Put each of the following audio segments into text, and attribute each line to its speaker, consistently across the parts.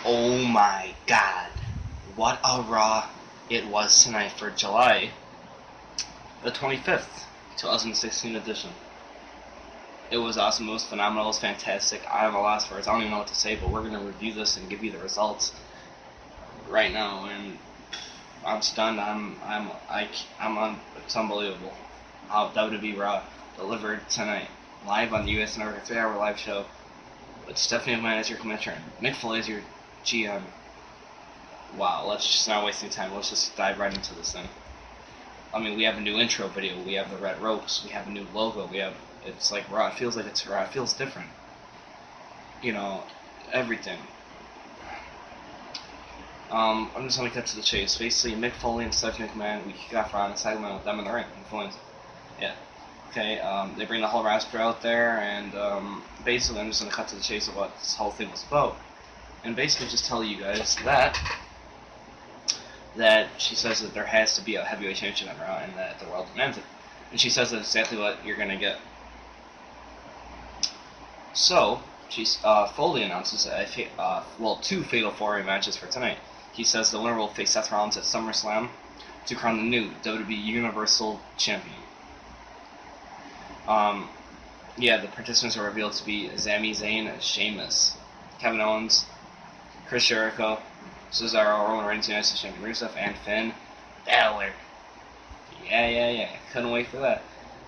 Speaker 1: Oh my god. What a Raw it was tonight for July the 25th, 2016 edition. It was awesome. It was phenomenal. It was fantastic. I have a lot of words. I don't even know what to say, but we're going to review this and give you the results right now. And I'm stunned. It's unbelievable how WWE Raw delivered tonight live on the US Network, a 3-hour live show with Stephanie McMahon as your commissioner, Mick Foley as your GM. Wow, let's just not waste any time. Let's just dive right into this thing. I mean, we have a new intro video. We have the red ropes. We have a new logo. It's like Raw. It feels like it's Raw. It feels different. You know, everything. I'm just gonna cut to the chase. Basically, Mick Foley and Stephanie McMahon, we kick off on a segment with them in the ring. Yeah. Okay. They bring the whole roster out there, and basically, I'm just gonna cut to the chase of what this whole thing was about, and basically just tell you guys that she says that there has to be a heavyweight championship in Raw, and that the world demands it, and she says that's exactly what you're gonna get. So, Foley announces two Fatal 4-Way matches for tonight. He says the winner will face Seth Rollins at SummerSlam to crown the new WWE Universal Champion. The participants are revealed to be Sami Zayn, Sheamus, Kevin Owens, Chris Jericho, Cesaro, Roman Reigns, United States Champion Rusev, and Finn Balor. Yeah. Couldn't wait for that.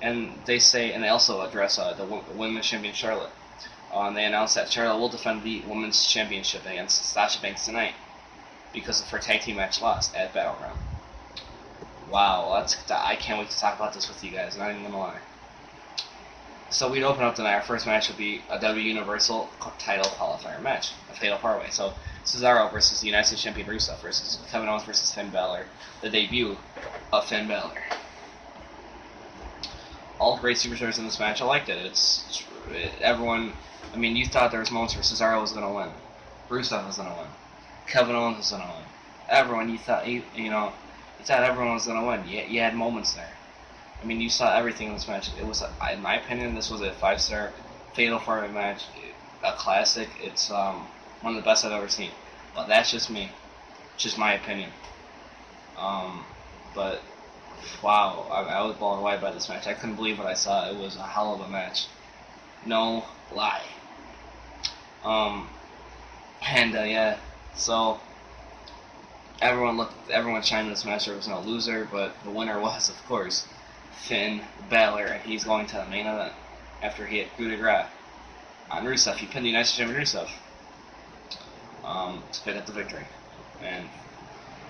Speaker 1: And they also address the Women's Champion Charlotte. And they announced that Charlotte will defend the Women's Championship against Sasha Banks tonight because of her tag team match loss at Battleground. Wow, I can't wait to talk about this with you guys, not even gonna lie. So we'd open up tonight. Our first match would be a WWE Universal title qualifier match, a Fatal 4-Way. So Cesaro versus the United States Champion Rusev versus Kevin Owens versus Finn Balor, the debut of Finn Balor. All great superstars in this match. I liked it. Everyone. I mean, you thought there was moments where Cesaro was going to win, Rusev was going to win, Kevin Owens was going to win. Everyone, you thought everyone was going to win. You had moments there. I mean, you saw everything in this match. It was, in my opinion, this was a 5-star Fatal 4-Way match, a classic. It's one of the best I've ever seen. But that's just me, just my opinion. But wow, I was blown away by this match. I couldn't believe what I saw. It was a hell of a match. No lie. So everyone shined in this match. There was no loser, but the winner was, of course, Finn Balor, and he's going to the main event after he hit coup de grace on Rusev. He pinned the United States Champion Rusev to pick up the victory. And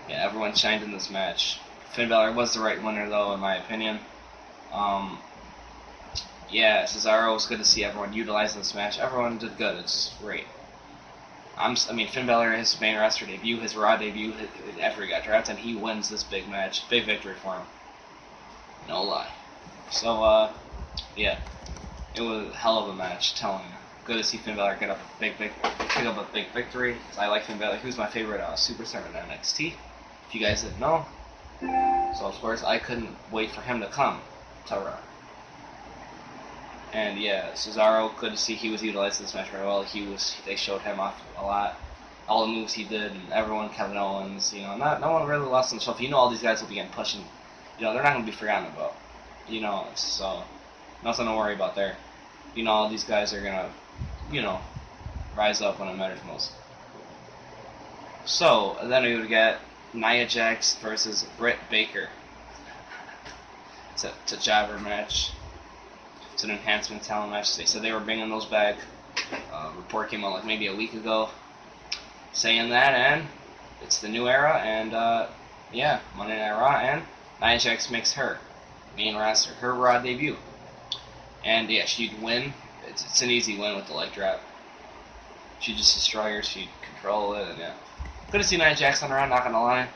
Speaker 1: yeah, everyone shined in this match. Finn Balor was the right winner, though, in my opinion. Cesaro was good to see everyone utilizing this match. Everyone did good. It's great. Finn Balor, his main roster debut, his Raw debut, after he got drafted, and he wins this big match. Big victory for him. No lie. So, it was a hell of a match, telling you. Good to see Finn Balor pick up a big victory. I like Finn Balor. He was my favorite superstar in NXT, if you guys didn't know. So, of course, I couldn't wait for him to come to Raw. And Cesaro, good to see he was utilized in this match very well. They showed him off a lot, all the moves he did, and everyone, Kevin Owens, no one really lost on the shelf. All these guys will begin pushing. They're not going to be forgotten about. So nothing to worry about there. All these guys are going to, rise up when it matters most. So then we would get Nia Jax versus Britt Baker. It's a jobber match. It's an enhancement talent match. They said they were bringing those back. Report came out like maybe a week ago saying that, and it's the new era, and Monday Night Raw, and Nia Jax makes her main roster, her Raw debut. And she'd win. It's an easy win with the leg drop. She'd just destroy her, she'd control it, and good to see Nia Jax on the Raw, not gonna lie.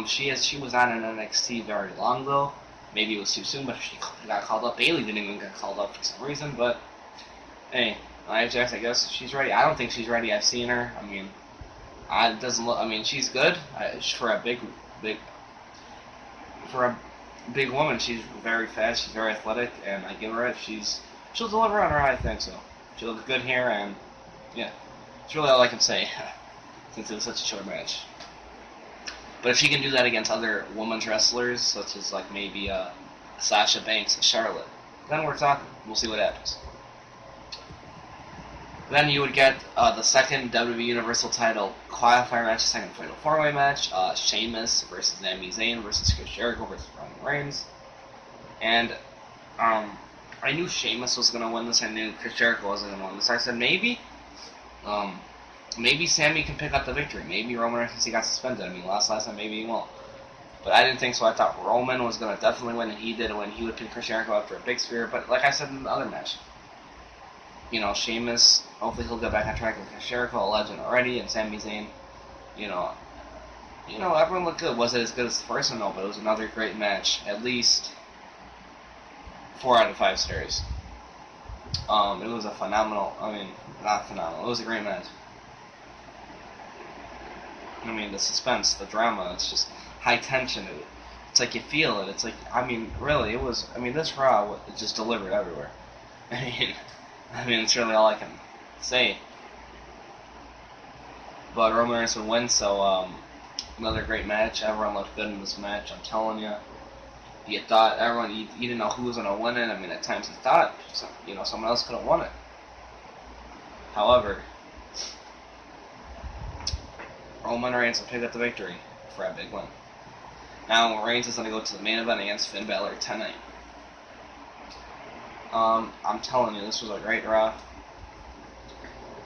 Speaker 1: She was not in NXT very long though. Maybe it was too soon, but she got called up. Bayley didn't even get called up for some reason, but hey, Nia Jax, I guess she's ready. I don't think she's ready. I've seen her. It doesn't look. She's good for a big woman. She's very fast. She's very athletic, and I give her it. She'll deliver on her. I think so. She looks good here, and yeah, that's really all I can say. since it was such a short match. But if she can do that against other women's wrestlers, such as like maybe Sasha Banks and Charlotte, then we're talking. We'll see what happens. Then you would get the second WWE Universal title qualifier match, second fatal 4-way match, Sheamus versus Sami Zayn versus Chris Jericho versus Roman Reigns. And I knew Sheamus was going to win this. I knew Chris Jericho wasn't going to win this. I said maybe Sami can pick up the victory. Maybe Roman Reigns, since he got suspended. I mean, last time, maybe he won't. But I didn't think so. I thought Roman was going to definitely win, and he did win. He would pin Chris Jericho after a big spear. But like I said in the other match, Sheamus, hopefully he'll get back on track with Chris Jericho, a legend already, and Sami Zayn, everyone looked good. Was it as good as the first one? No, but it was another great match. At least 4 out of 5 stars. It was a phenomenal, not phenomenal, it was a great match. The suspense, the drama, it's just high tension. It's like you feel it. It's like, really, it was, this Raw, it just delivered everywhere. It's really all I can say. But Roman Reigns would win, so another great match. Everyone looked good in this match, I'm telling you. You thought you didn't know who was going to win it. At times you thought, someone else could have won it. However, Roman Reigns will pick up the victory for a big win. Now, Reigns is going to go to the main event against Finn Balor tonight. I'm telling you, this was a great Raw.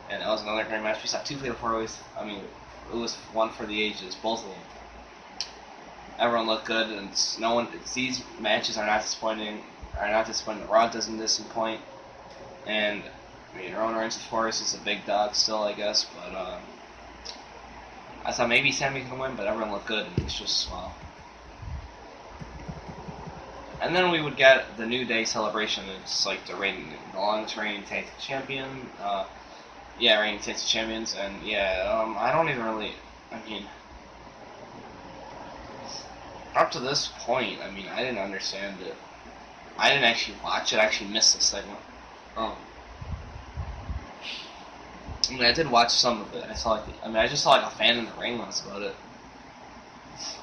Speaker 1: And it was another great match. We saw 2 fatal 4-ways. It was one for the ages, both of them. Everyone looked good, and these matches are not disappointing. The Raw doesn't disappoint. And, Roman Reigns, of course, is a big dog still, I guess. But, I thought maybe Sami could win, but everyone looked good, and it's just, And then we would get the New Day celebration. It's like the longest reigning tag champion. Reigning tag champions, and I don't even really. Up to this point, I didn't understand it. I didn't actually watch it. I actually missed this segment. I did watch some of it. I saw I just saw like a fan in the ring once about it.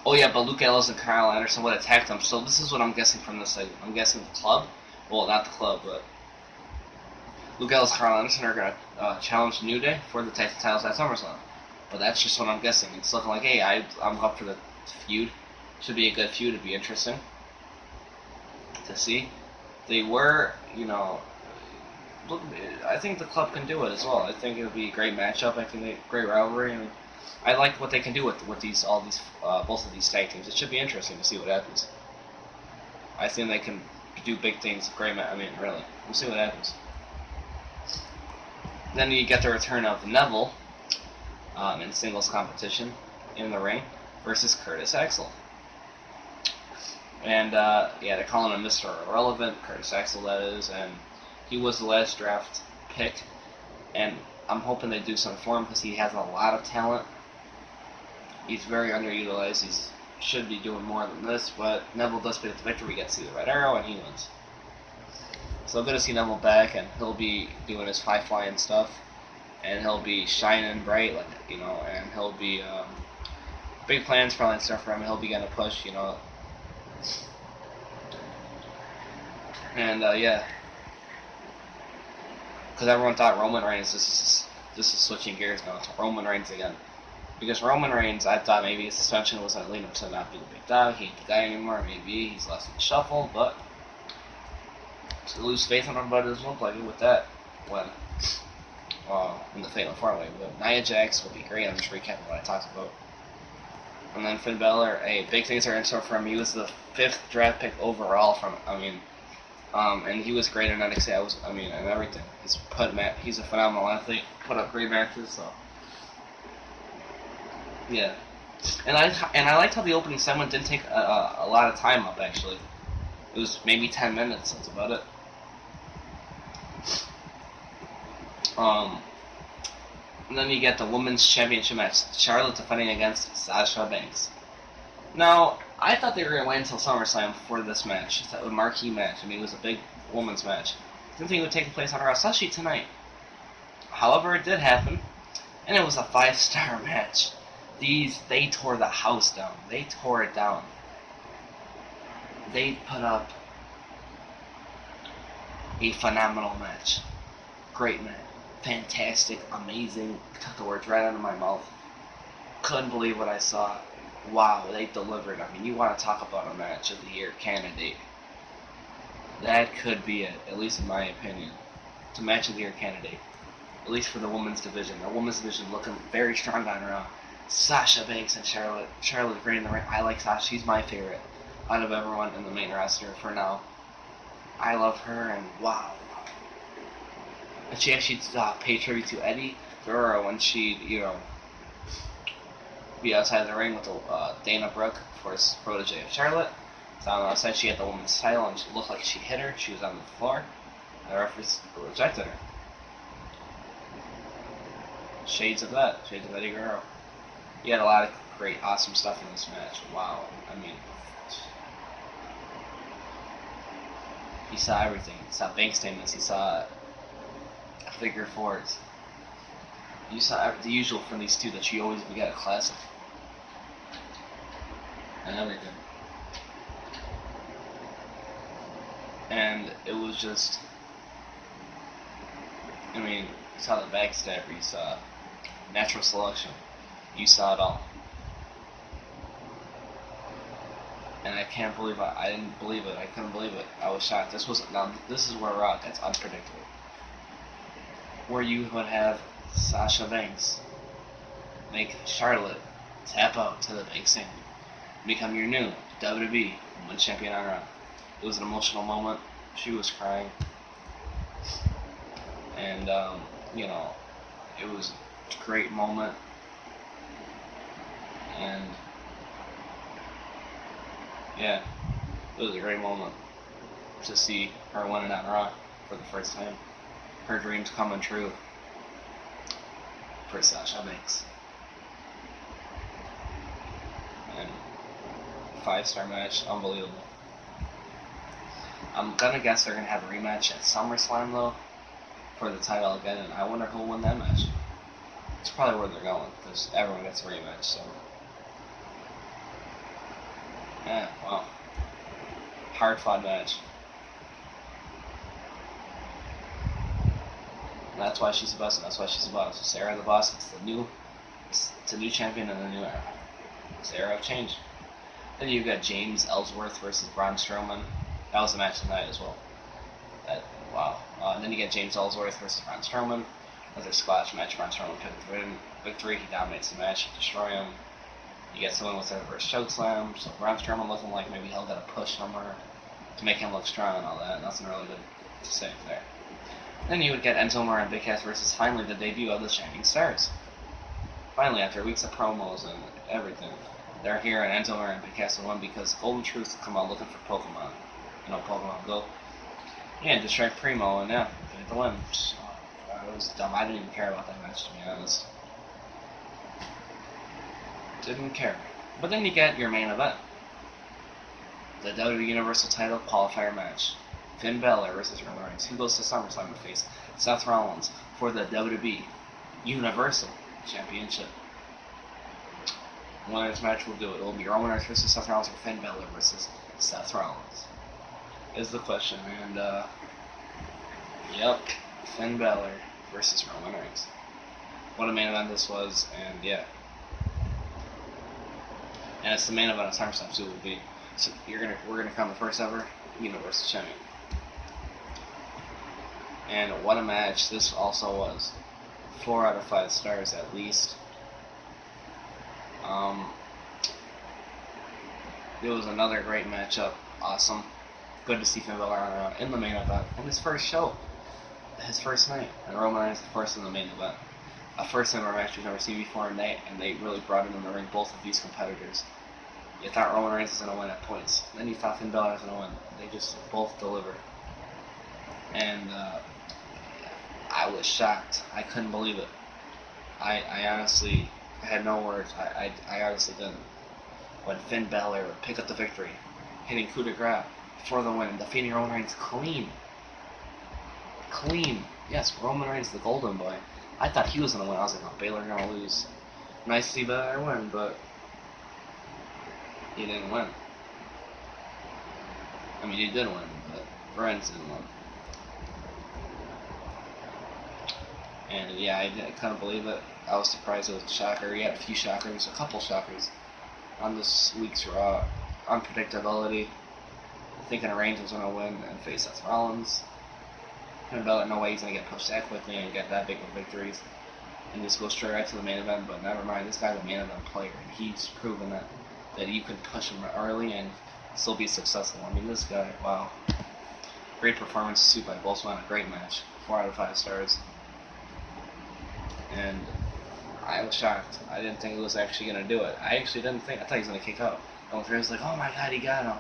Speaker 1: Oh yeah, but Luke Gallows and Kyle Anderson would attack them. So this is what I'm guessing from this segment. I'm guessing the club. Well, not the club, but Luke Gallows and Kyle Anderson are gonna challenge New Day for the tag titles at SummerSlam. But that's just what I'm guessing. It's looking like, hey, I'm up for the feud. Should be a good feud. It'd be interesting to see. They were, look, I think the club can do it as well. I think it would be a great matchup. I think a great rivalry. I like what they can do with both of these tag teams. It should be interesting to see what happens. I think they can do big things. Great match. Really, we'll see what happens. Then you get the return of Neville in singles competition in the ring versus Curtis Axel. And they're calling him Mr. Irrelevant, Curtis Axel that is, and he was the last draft pick. And I'm hoping they do something for him because he has a lot of talent. He's very underutilized. He should be doing more than this, but Neville does pick up the victory. We get to see the red arrow, and he wins. So good to see Neville back, and he'll be doing his high-flying stuff, and he'll be shining bright, and he'll be big plans probably and stuff for him. He'll be getting a push, and because everyone thought Roman Reigns. This is switching gears now to Roman Reigns again. Because Roman Reigns, I thought maybe his suspension was going to lead him to not be the big dog. He ain't the guy anymore. Maybe he's lost in the shuffle, but to lose faith in him, but it doesn't look like it with that when in the Fatal 4-Way. But Nia Jax will be great. I'm just recapping what I talked about. And then Finn Balor, big things are in store for him. He was the 5th draft pick overall and he was great in NXT. And everything. He's a phenomenal athlete. Put up great matches. So yeah, and I liked how the opening segment didn't take a lot of time up. Actually, it was maybe 10 minutes. That's about it. And then you get the women's championship match: Charlotte defending against Sasha Banks. Now, I thought they were going to wait until SummerSlam for this match. It's a marquee match. It was a big women's match. Didn't think it would take place on Raw, especially tonight. However, it did happen. And it was a 5-star match. They tore the house down. They tore it down. They put up a phenomenal match. Great match. Fantastic, amazing. Took the words right out of my mouth. Couldn't believe what I saw. Wow, they delivered. I mean, you want to talk about a match of the year candidate. That could be it, at least in my opinion. It's a match of the year candidate. At least for the women's division. The women's division looking very strong on Raw. Sasha Banks and Charlotte. Charlotte great in the ring. I like Sasha. She's my favorite out of everyone in the main roster for now. I love her, and wow. And she actually paid tribute to Eddie when she, be outside the ring with Dana Brooke, of course, protege of Charlotte. So on the outside, she had the woman's title, and it looked like she hit her. She was on the floor. The referees rejected her. Shades of that. Shades of Eddie Guerrero. You had a lot of great, awesome stuff in this match. Wow. I mean, you saw everything. You saw bank statements. You saw figure fours. You saw the usual from these two that you always get a classic. And everything. And it was just, I mean, you saw the backstabber, you saw natural selection, you saw it all. And I can't believe I didn't believe it. I couldn't believe it. I was shocked. This is where Raw gets unpredictable. Where you would have Sasha Banks make Charlotte tap out to the big stand, become your new WWE Women's Champion on Raw. It was an emotional moment. She was crying, and it was a great moment, and yeah, it was a great moment to see her winning on Raw for the first time. Her dreams coming true for Sasha Banks. And 5-star match, unbelievable. I'm gonna guess they're gonna have a rematch at SummerSlam though for the title again, and I wonder who will win that match. It's probably where they're going because everyone gets a rematch. So yeah, wow, hard fought match. And that's why she's the best, and that's why she's the boss. Sarah the boss. It's a new champion in a new era. It's the era of change. Then you've got James Ellsworth versus Braun Strowman. That was the match tonight as well. Wow. And then you get James Ellsworth versus Braun Strowman. Another squash match. Braun Strowman picked the victory. He dominates the match. Destroy him. You get someone with a reverse chokeslam. So Braun Strowman looking like maybe he'll get a push somewhere to make him look strong and all that. Nothing really good to say there. Then you would get Enzo Amore and Big Cass versus finally the debut of the Shining Stars. Finally, after weeks of promos and everything, they're here, and Enzo Amore and Big Cass won because Golden Truth come out looking for Pokemon. Pokemon Go. Yeah, distract Primo, and yeah, they get the win. It was dumb. I didn't even care about that match, to be honest. Didn't care. But then you get your main event. The WWE Universal title qualifier match. Finn Balor versus Roman Reigns. Who goes to SummerSlam to face Seth Rollins for the WWE Universal Championship? Winner's match will do it. It will be Roman Reigns versus Seth Rollins or Finn Balor versus Seth Rollins. Is the question. And, yep, Finn Balor versus Roman Reigns. What a main event this was, and yeah. And it's the main event of SummerSlam, so it will be. So we're gonna crown the first ever Universal Champion. And what a match this also was. 4 out of 5 stars at least. It was another great matchup. Awesome. Good to see Finn Balor in the main event. In his first show. His first night. And Roman Reigns, of course, in the main event. A first ever match we've never seen before, and they really brought in the ring both of these competitors. You thought Roman Reigns was going to win at points. Then you thought Finn Balor was going to win. They just both delivered. And I was shocked. I couldn't believe it. I honestly had no words. I honestly didn't. When Finn Balor would pick up the victory, hitting coup de grace for the win, and defeating Roman Reigns clean. Clean. Yes, Roman Reigns, the golden boy, I thought he was gonna win. I was like, oh, Balor gonna lose. Nice to see Balor win, but he didn't win. I mean, he did win, but Reigns didn't win. And yeah, I couldn't believe it. I was surprised. It was a shocker. He had a few shockers, a couple shockers on this week's Raw. Unpredictability. Thinking Reigns was going to win and face Seth Rollins. Couldn't know no way he's going to get pushed that quickly and get that big of victories and just go straight right to the main event. But never mind, this guy's a main event player, and he's proven that you can push him early and still be successful. I mean, this guy, wow. Great performance too by both men. A great match. 4 out of 5 stars. And I was shocked. I didn't think he was actually going to do it. I actually didn't think. I thought he was going to kick out. And was like, oh my god, he got him.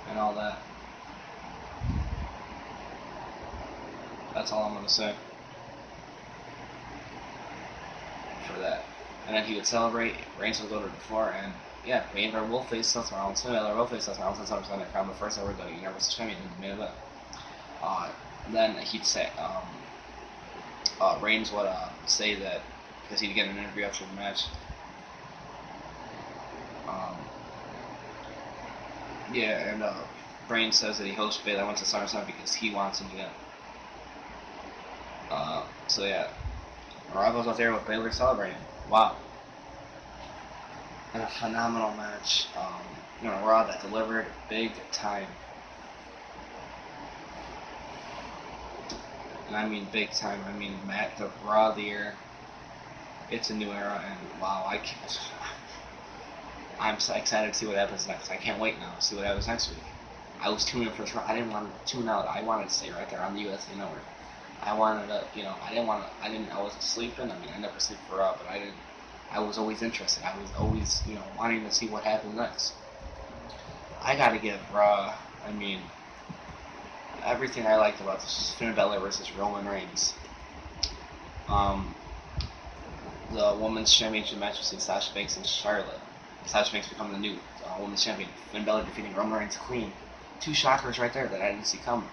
Speaker 1: And all that. That's all I'm going to say for that. And then he would celebrate. Reigns would go to the floor, and yeah, Balor will face Seth Rollins. Balor will face Seth Rollins on SummerSlam Crown, but first ever the Universal Champion in the main event. Then he'd say, Reigns would say that, because he'd get an interview after the match. Yeah, and Reigns says that he hopes Balor went to SummerSlam because he wants him to get. So yeah, Rivals out there with Balor celebrating. Wow. And a phenomenal match. Raw that delivered big time. And I mean big time. I mean the Raw of the year. It's a new era, and wow, I'm so excited to see what happens next. I can't wait now to see what happens next week. I was tuning in for this Raw. I didn't want to tune out. I wanted to stay right there on the USA Network. I wanted to, I wasn't sleeping. I mean, I never sleep for Raw, but I was always interested. I was always, wanting to see what happened next. I gotta give Raw, everything I liked about this was Finn Balor versus Roman Reigns. The Women's Championship match between Sasha Banks and Charlotte. Sasha Banks becoming the new Women's Champion. Finn Balor defeating Roman Reigns clean. 2 shockers right there that I didn't see coming.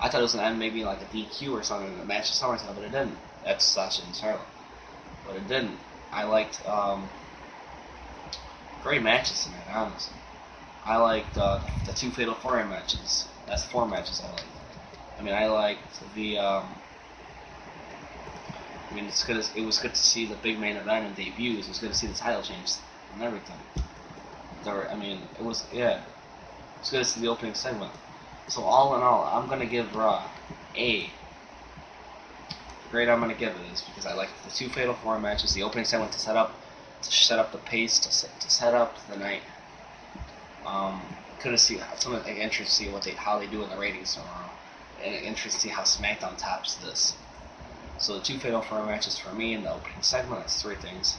Speaker 1: I thought it was going to end maybe like a DQ or something in the match of SummerSlam, but it didn't. That's Sasha and Charlotte. But it didn't. I liked great matches tonight, honestly. I liked the 2 Fatal 4-Way matches. That's 4 matches I liked. I liked the it was good to see the big main event and debuts. It was good to see the title change and everything. It was good to see the opening segment. So all in all, I'm gonna give Raw a grade. I'm gonna give it is because I liked the 2 Fatal 4 matches, the opening segment to set up the pace, to set up the night. Couldn't see something interesting to see how they do in the ratings tomorrow, and interesting to see how SmackDown tops this. So the 2 Fatal 4 matches for me in the opening segment. That's 3 things.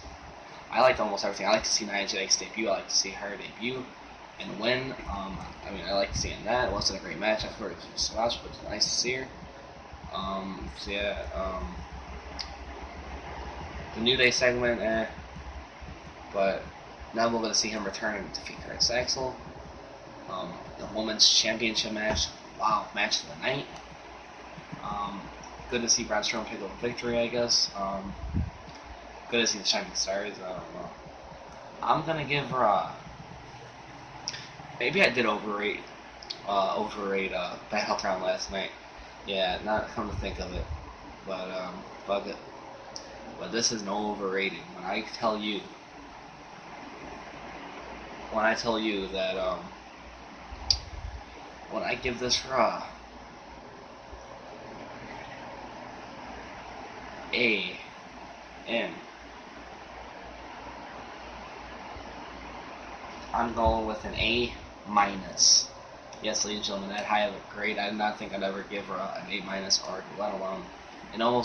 Speaker 1: I liked almost everything. I like to see Nia Jax debut. I like to see her debut and win. I like seeing that. It wasn't a great match. I thought it was a watch, but it was nice to see her. The New Day segment, but now we're going to see him return and defeat Curtis Axel. The Women's Championship match. Wow, match of the night. Good to see Braun Strowman pick up a victory, I guess. Good to see the Shining Stars. I don't know. I'm gonna give maybe I did overrate Battleground last night. Yeah, not come to think of it, but fuck it. But this is no overrating. When I tell you that when I give this Raw I'm going with an A-. Yes, ladies and gentlemen, that high of a grade. I did not think I'd ever give an A- or let alone an almost